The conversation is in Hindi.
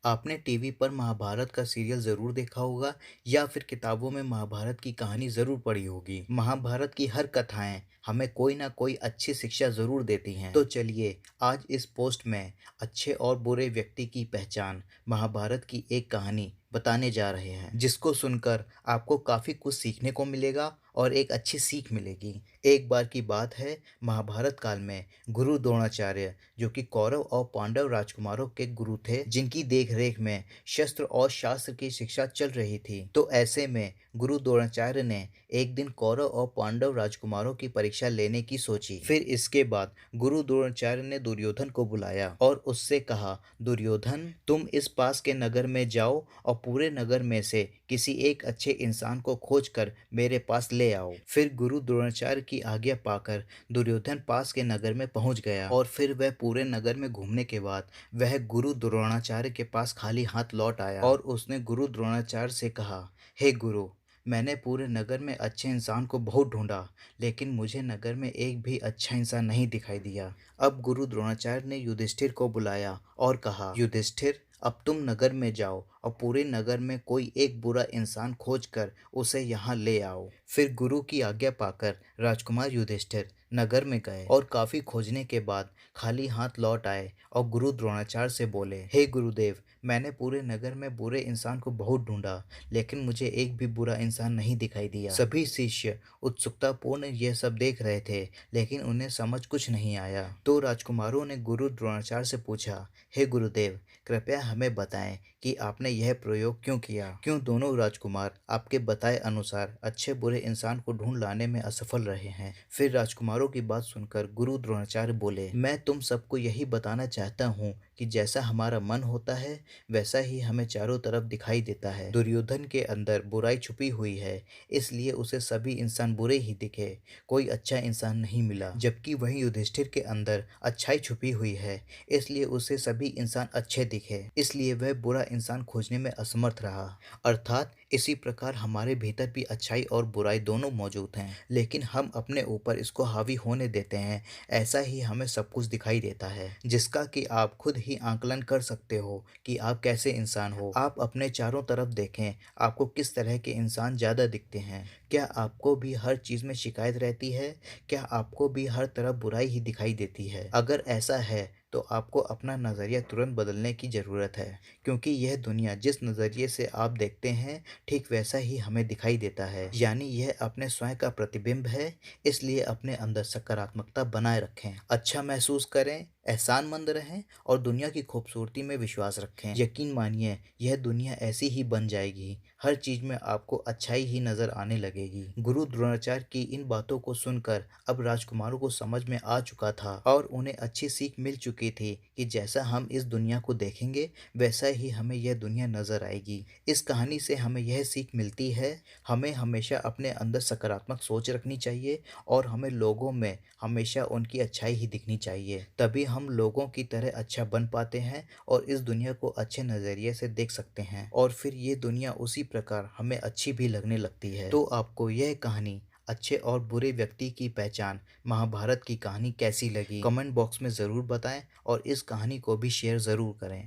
आपने टीवी पर महाभारत का सीरियल ज़रूर देखा होगा या फिर किताबों में महाभारत की कहानी ज़रूर पढ़ी होगी। महाभारत की हर कथाएं हमें कोई ना कोई अच्छी शिक्षा ज़रूर देती हैं। तो चलिए आज इस पोस्ट में अच्छे और बुरे व्यक्ति की पहचान महाभारत की एक कहानी बताने जा रहे हैं, जिसको सुनकर आपको काफ़ी कुछ सीखने को मिलेगा और एक अच्छी सीख मिलेगी। एक बार की बात है, महाभारत काल में गुरु द्रोणाचार्य, जो कि कौरव और पांडव राजकुमारों के गुरु थे, जिनकी देखरेख में शस्त्र और शास्त्र की शिक्षा चल रही थी। तो ऐसे में गुरु द्रोणाचार्य ने एक दिन कौरव और पांडव राजकुमारों की परीक्षा लेने की सोची। फिर इसके बाद गुरु द्रोणाचार्य ने दुर्योधन को बुलाया और उससे कहा, दुर्योधन, तुम इस पास के नगर में जाओ और पूरे नगर में से किसी एक अच्छे इंसान को खोजकर मेरे पास ले आओ। फिर गुरु द्रोणाचार्य की आज्ञा पाकर दुर्योधन पास के नगर में पहुंच गया और फिर वह पूरे नगर में घूमने के बाद वह गुरु द्रोणाचार्य के पास खाली हाथ लौट आया और उसने गुरु द्रोणाचार्य से कहा, हे गुरु, मैंने पूरे नगर में अच्छे इंसान को बहुत ढूंढा, लेकिन मुझे नगर में एक भी अच्छा इंसान नहीं दिखाई दिया। अब गुरु द्रोणाचार्य ने युधिष्ठिर को बुलाया और कहा, युधिष्ठिर, अब तुम नगर में जाओ और पूरे नगर में कोई एक बुरा इंसान खोजकर उसे यहाँ ले आओ। फिर गुरु की आज्ञा पाकर राजकुमार युधिष्ठिर नगर में गए और काफी खोजने के बाद खाली हाथ लौट आए और गुरु द्रोणाचार्य से बोले, हे गुरुदेव, मैंने पूरे नगर में बुरे इंसान को बहुत ढूंढा, लेकिन मुझे एक भी बुरा इंसान नहीं दिखाई दिया। सभी शिष्य उत्सुकतापूर्ण यह सब देख रहे थे, लेकिन उन्हें समझ कुछ नहीं आया। तो राजकुमारों ने गुरु द्रोणाचार्य से पूछा, हे गुरुदेव, कृपया हमें बताएं कि आपने यह प्रयोग क्यों किया। क्यों दोनों राजकुमार आपके बताए अनुसार अच्छे बुरे इंसान को ढूंढ लाने में असफल रहे हैं। फिर राजकुमारों की बात सुनकर गुरु द्रोणाचार्य बोले, मैं तुम सबको यही बताना चाहता हूँ कि जैसा हमारा मन होता है वैसा ही हमें चारों तरफ दिखाई देता है। दुर्योधन के अंदर बुराई छुपी हुई है, इसलिए उसे सभी इंसान बुरे ही दिखे, कोई अच्छा इंसान नहीं मिला। जबकि वहीं युधिष्ठिर के अंदर अच्छाई छुपी हुई है, इसलिए उसे सभी इंसान अच्छे दिखे, इसलिए वह बुरा इंसान खोजने में असमर्थ रहा। अर्थात इसी प्रकार हमारे भीतर भी अच्छाई और बुराई दोनों मौजूद हैं, लेकिन हम अपने ऊपर इसको हावी होने देते हैं। ऐसा ही हमें सब कुछ दिखाई देता है, जिसका कि आप खुद ही आंकलन कर सकते हो कि आप कैसे इंसान हो। आप अपने चारों तरफ देखें, आपको किस तरह के इंसान ज्यादा दिखते हैं। क्या आपको भी हर चीज में शिकायत रहती है? क्या आपको भी हर तरफ बुराई ही दिखाई देती है? अगर ऐसा है तो आपको अपना नज़रिया तुरंत बदलने की ज़रूरत है, क्योंकि यह दुनिया जिस नज़रिए से आप देखते हैं ठीक वैसा ही हमें दिखाई देता है। यानी यह अपने स्वयं का प्रतिबिंब है, इसलिए अपने अंदर सकारात्मकता बनाए रखें, अच्छा महसूस करें, एहसानमंद रहें और दुनिया की खूबसूरती में विश्वास रखें। यकीन मानिए, यह दुनिया ऐसी ही बन जाएगी, हर चीज में आपको अच्छाई ही नजर आने लगेगी। गुरु द्रोणाचार्य की इन बातों को सुनकर अब राजकुमारों को समझ में आ चुका था और उन्हें अच्छी सीख मिल चुकी थी कि जैसा हम इस दुनिया को देखेंगे वैसा ही हमें यह दुनिया नजर आएगी। इस कहानी से हमें यह सीख मिलती है, हमें हमेशा अपने अंदर सकारात्मक सोच रखनी चाहिए और हमें लोगों में हमेशा उनकी अच्छाई ही दिखनी चाहिए। तभी हम लोगों की तरह अच्छा बन पाते हैं और इस दुनिया को अच्छे नज़रिए से देख सकते हैं, और फिर ये दुनिया उसी प्रकार हमें अच्छी भी लगने लगती है। तो आपको यह कहानी अच्छे और बुरे व्यक्ति की पहचान महाभारत की कहानी कैसी लगी, कमेंट बॉक्स में ज़रूर बताएं और इस कहानी को भी शेयर ज़रूर करें।